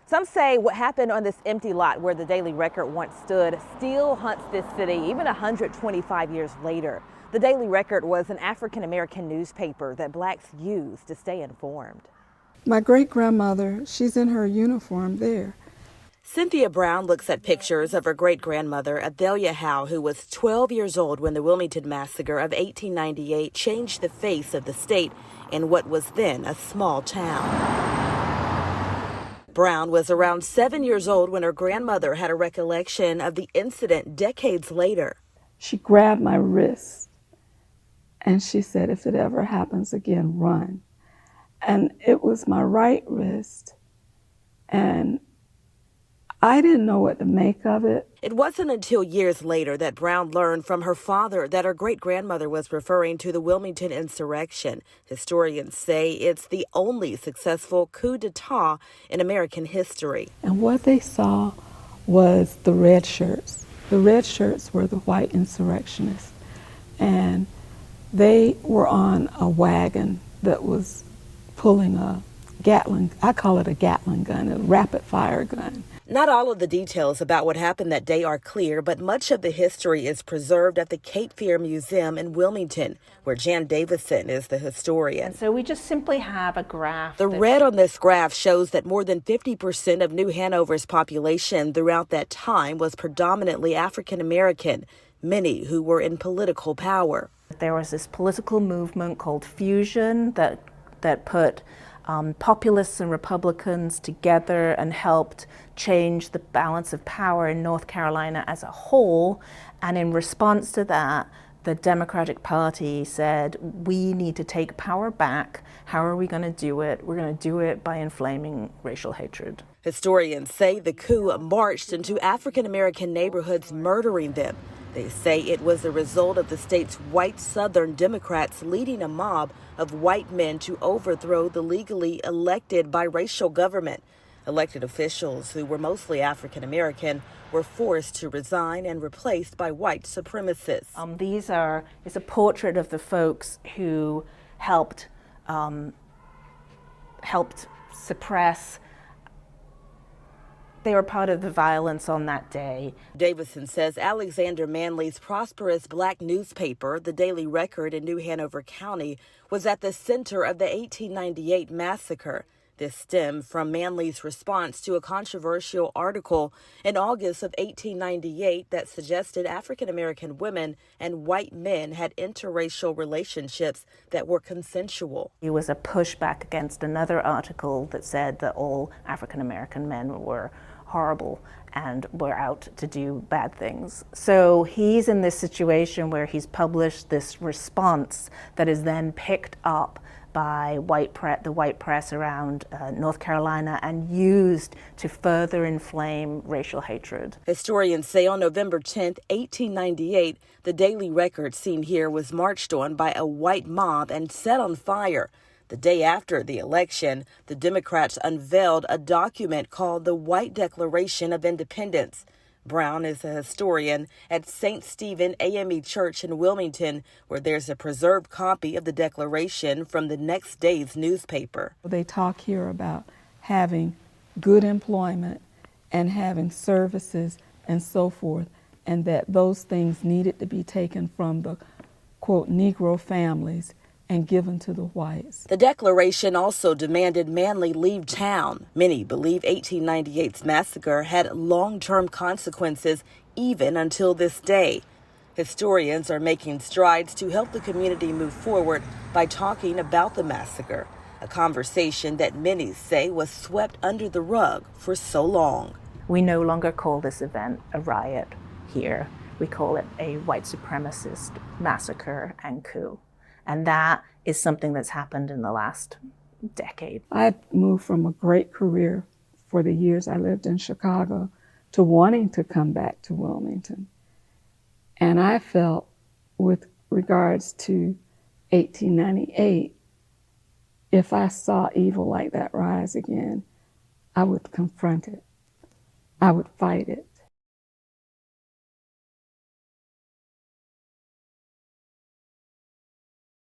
Some say what happened on this empty lot where the Daily Record once stood still haunts this city even 125 years later. The Daily Record was an African-American newspaper that blacks used to stay informed. My great-grandmother, she's in her uniform there. Cynthia Brown looks at pictures of her great-grandmother, Adelia Howe, who was 12 years old when the Wilmington Massacre of 1898 changed the face of the state in what was then a small town. Brown was around 7 years old when her grandmother had a recollection of the incident decades later. She grabbed my wrist and she said, "If it ever happens again, run." And it was my right wrist, and I didn't know what to make of it. It wasn't until years later that Brown learned from her father that her great-grandmother was referring to the Wilmington insurrection. Historians say it's the only successful coup d'etat in American history. And what they saw was the red shirts. The red shirts were the white insurrectionists. And they were on a wagon that was pulling a Gatling, I call it a Gatling gun, a rapid fire gun. Not all of the details about what happened that day are clear, but much of the history is preserved at the Cape Fear Museum in Wilmington, where Jan Davison is the historian. And so we just simply have a graph. The red on this graph shows that more than 50% of New Hanover's population throughout that time was predominantly African American, many who were in political power. There was this political movement called Fusion that put populists and Republicans together and helped change the balance of power in North Carolina as a whole. And in response to that, the Democratic Party said, we need to take power back. How are we going to do it? We're going to do it by inflaming racial hatred. Historians say the coup marched into African American neighborhoods, murdering them. They say it was the result of the state's white Southern Democrats leading a mob of white men to overthrow the legally elected biracial government. Elected officials, who were mostly African American, were forced to resign and replaced by white supremacists. It's a portrait of the folks who helped suppress. They were part of the violence on that day. Davison says Alexander Manly's prosperous black newspaper, the Daily Record in New Hanover County, was at the center of the 1898 massacre. This stemmed from Manly's response to a controversial article in August of 1898 that suggested African American women and white men had interracial relationships that were consensual. It was a pushback against another article that said that all African American men were horrible and were out to do bad things. So he's in this situation where he's published this response that is then picked up by the white press around North Carolina and used to further inflame racial hatred. Historians say on November 10, 1898, the Daily Record seen here was marched on by a white mob and set on fire. The day after the election, the Democrats unveiled a document called the White Declaration of Independence. Brown is a historian at St. Stephen AME Church in Wilmington, where there's a preserved copy of the Declaration from the next day's newspaper. They talk here about having good employment and having services and so forth, and that those things needed to be taken from the, quote, Negro families and given to the whites. The Declaration also demanded Manly leave town. Many believe 1898's massacre had long-term consequences even until this day. Historians are making strides to help the community move forward by talking about the massacre, a conversation that many say was swept under the rug for so long. We no longer call this event a riot here. We call it a white supremacist massacre and coup. And that is something that's happened in the last decade. I moved from a great career for the years I lived in Chicago to wanting to come back to Wilmington. And I felt, with regards to 1898, if I saw evil like that rise again, I would confront it. I would fight it.